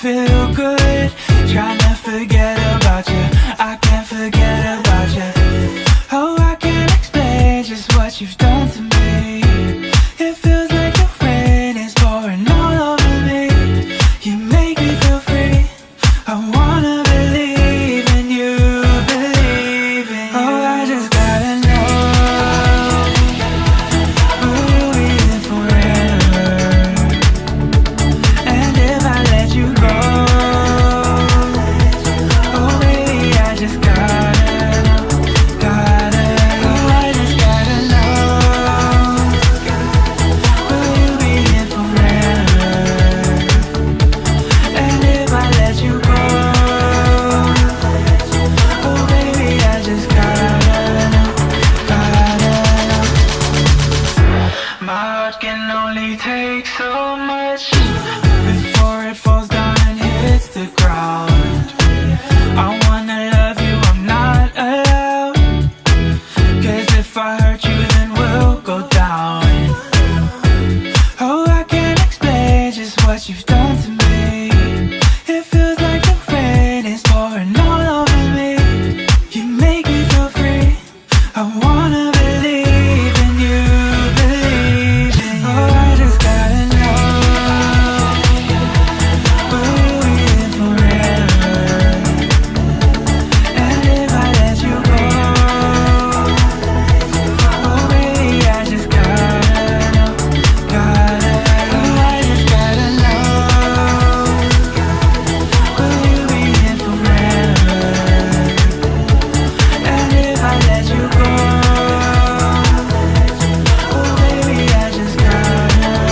feel good, trying to forget about you. I can't forget about you. Oh, I can't explain just what you've done to me. It feels like the rain is pouring all over me. You make me feel free. I wanna believe in you, believe in you. Oh, I just gotta know, will you be there forever? And if I let you go, oh baby, I just gotta know, oh I just gotta know, will you be here forever? And if I let you go, oh baby, I just gotta know, My heart can only take so much before it falls down and hits the ground. I wanna love you, I'm not allowed, 'cause if I hurt you then we'll go down. Oh, I can't explain just what you've done to me. It feels like the rain is pouring all over me. You make me feel free. I wanna believe in you, believe in you. Oh, I just gotta know, will you be here forever? And if I let you go, oh baby, I just gotta know, oh I just gotta know, will you be here forever? And if I let you go, oh baby, I just gotta know.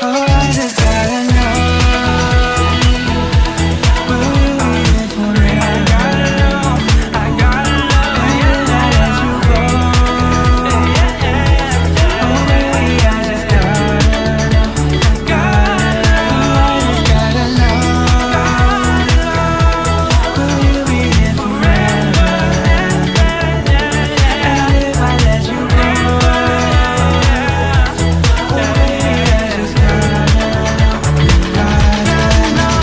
Oh, I just gotta know, will you be here forever? I gotta know, and if I let you go, oh baby, I just gotta know, oh I just gotta know, will you be here forever? And if I let you go, oh baby, I just gotta know.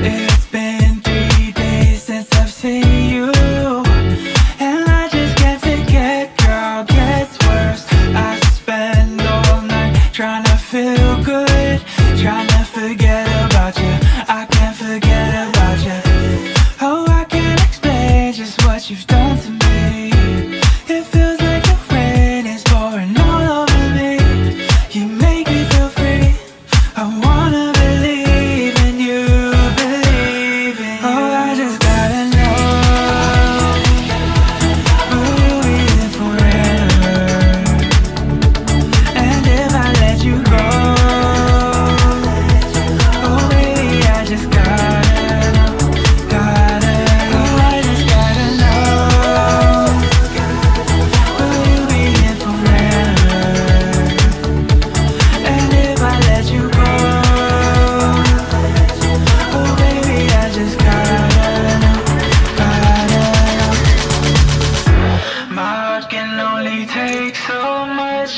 It's been 3 days since I've seen you, and I just can't forget, girl, gets worse. I spend all night trying to feel good, trying to forget about you. I can't forget about you. Oh, I can't explain just what you've done to me. It feels like the rain is pouring all over me. You make me feel free. I wanna believe in you, believe in you. Oh, I just gotta know, will you be here forever? And if I let you go, oh baby, I just gotta know, oh I just gotta know, will you be here forever? And if I let you go, oh baby, I just gotta know, My heart can only take so much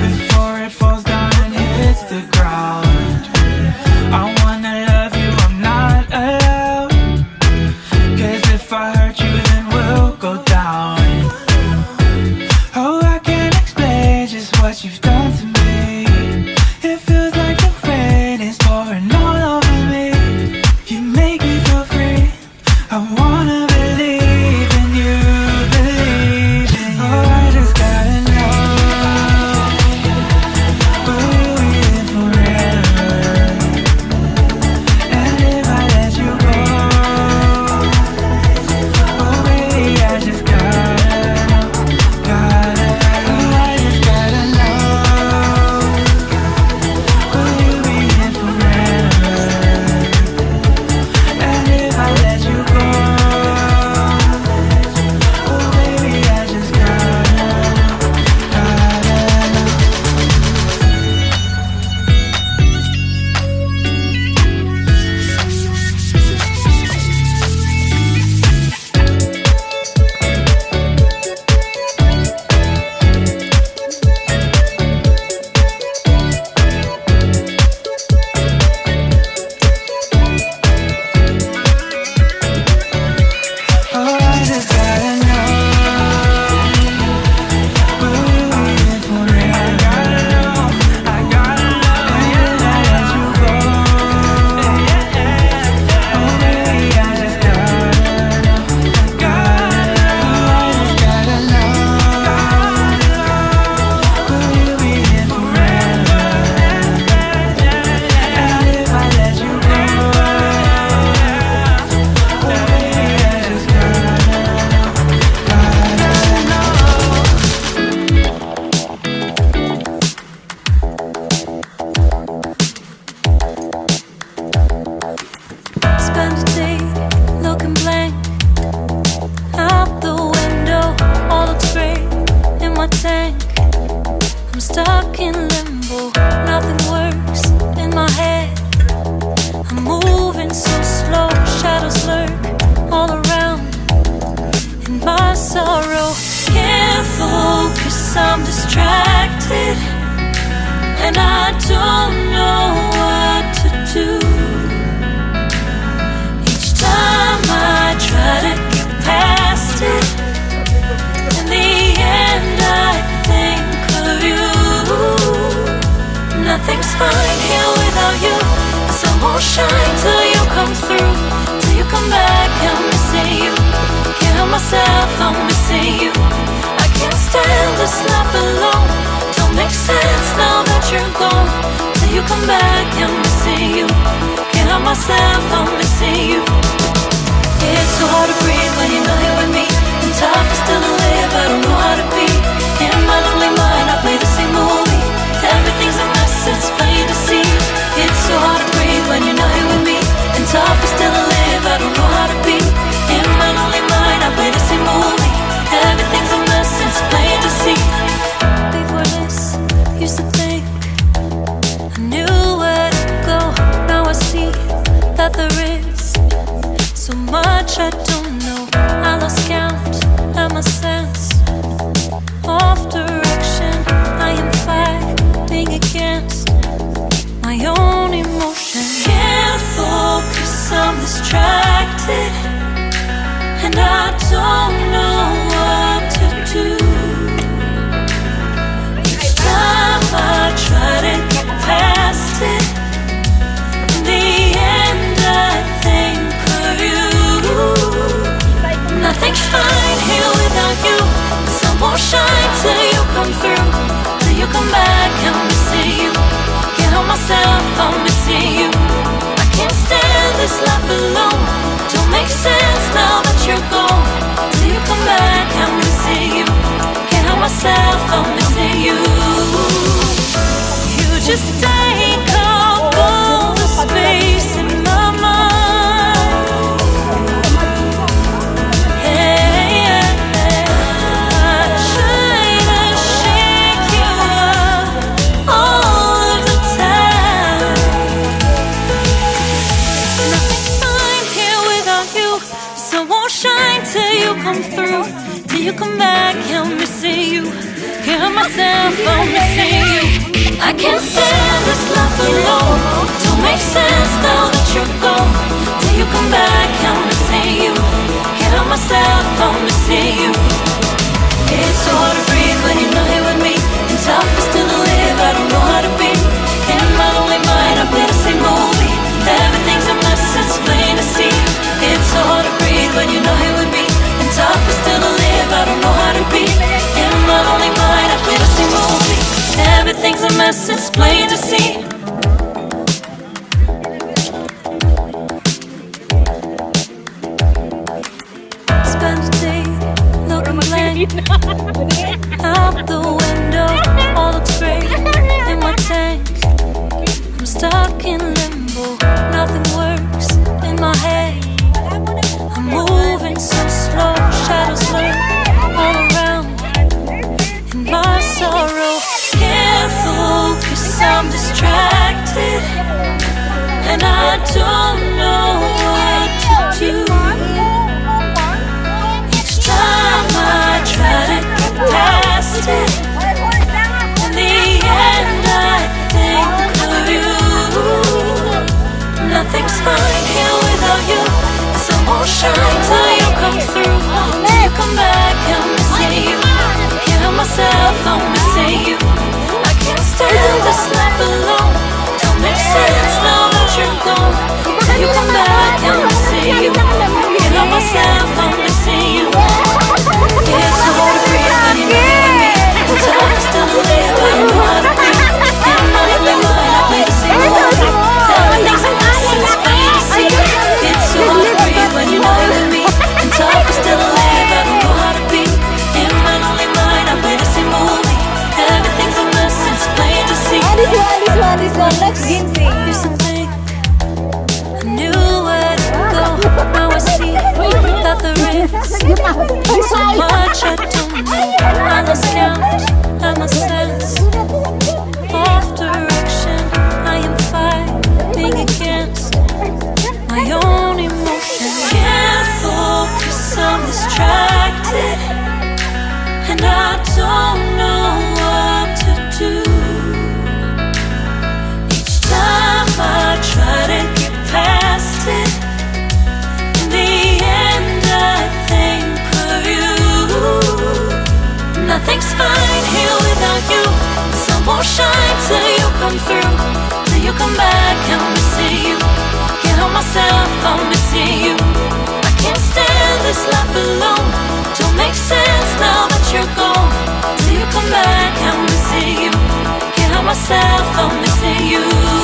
before it falls down and hits the ground. I wanna love you, I'm not allowed, 'cause if I hurt you then we'll go down. Oh, I can't explain just what you've done to me. It feels like the rain is pouring all over me. You make me feel free. I wanna believe in you, believe in you. Oh, I just gotta know, will you be here forever? And if I let you go, my tank. I'm stuck in limbo, nothing works in my head. I'm moving so slow, shadows lurk all around. In my sorrow, can't focus, I'm distracted, and I don't know what to do. Each time I try to get past it, in the end I think of you. Nothing's fine here without you. The sun won't shine till you come through, till you come back. I'm missing you. Can't help myself, I'm missing you. I can't stand this life alone. Don't make sense now that you're gone. Till you come back, I'm missing you. Can't help myself, I'm missing you. It's so hard to breathe when you're not here with me. And tough is still to live, I don't know how to be. In my lonely mind, I play the same movie. Everything's a mess, it's plain to see. It's so hard to breathe when you're not here with me. And tough is still to live, I don't know how to be. In my lonely mind, I play the same movie. Everything's a mess, it's plain to see. Before this, used to think I knew where to go. Now I see that there is so much I don't know. I lost count and my sense of direction. I am fighting against my own emotion. Can't focus, I'm distracted, and I don't know what to do. Each time I try to get past it, in the end I think of you. Nothing's fine here without you. The sun won't shine till you come through, till you come back. I'm missing you. Can't help myself, I'm missing you. I can't stand this life alone. Don't make sense now that you're gone. Till you come back, I'm missing you. Can't help myself, I'm missing you. You just take up all the space in my mind. Hey, I try to shake you up all of the time. Nothing's fine here without you. The sun won't shine till you come through, till you come back. I'm missing you. Can't help myself, I'm missing you. I can't stand this life alone. Don't make sense now that you're gone. Till you come back, I'm missing you. Can't help myself, I'm missing you. It's so hard to breathe when you're not here with me. And tough is still to live, I don't know how to be. In my lonely mind, I play the same movie. Everything's a mess, it's plain to see. It's so hard to breathe when you're not here with me. And tough is still to live, I don't know how to be. In my lonely mind, I play the same movie. Everything's a mess, it's plain to see. Spend a day looking blank out the window. All looks great in my tank. I'm stuck in limbo, nothing works in my head. I'm moving so slow, shadows lurk all around. In my sorrow, can't focus, I'm distracted, and I don't know what to do. Each time I try to get past it, in the end I think of you. Nothing's fine here without you. The sun won't shine till you come through, till you come back. I'm missing you. Can't help myself, I'm missing you. I can't stand this life alone. Don't make sense now that you're gone. Till you come back, I'm missing you. Can't help myself, I'm missing you. It's so hard to breathe when you're not here with me. The tough is still to live, I don't know how to be. In my lonely mind, I play the same movie. Everything's a mess, it's plain to see. It's so hard to breathe when you're not here with me. And tough is still to live, I don't know how to be. In my lonely mind, I play the same movie. Everything's a mess, it's plain to see. This one, let's get Used to think I knew where to go. Now I see that there is so much I don't know. I lost count myself, I'm missing you.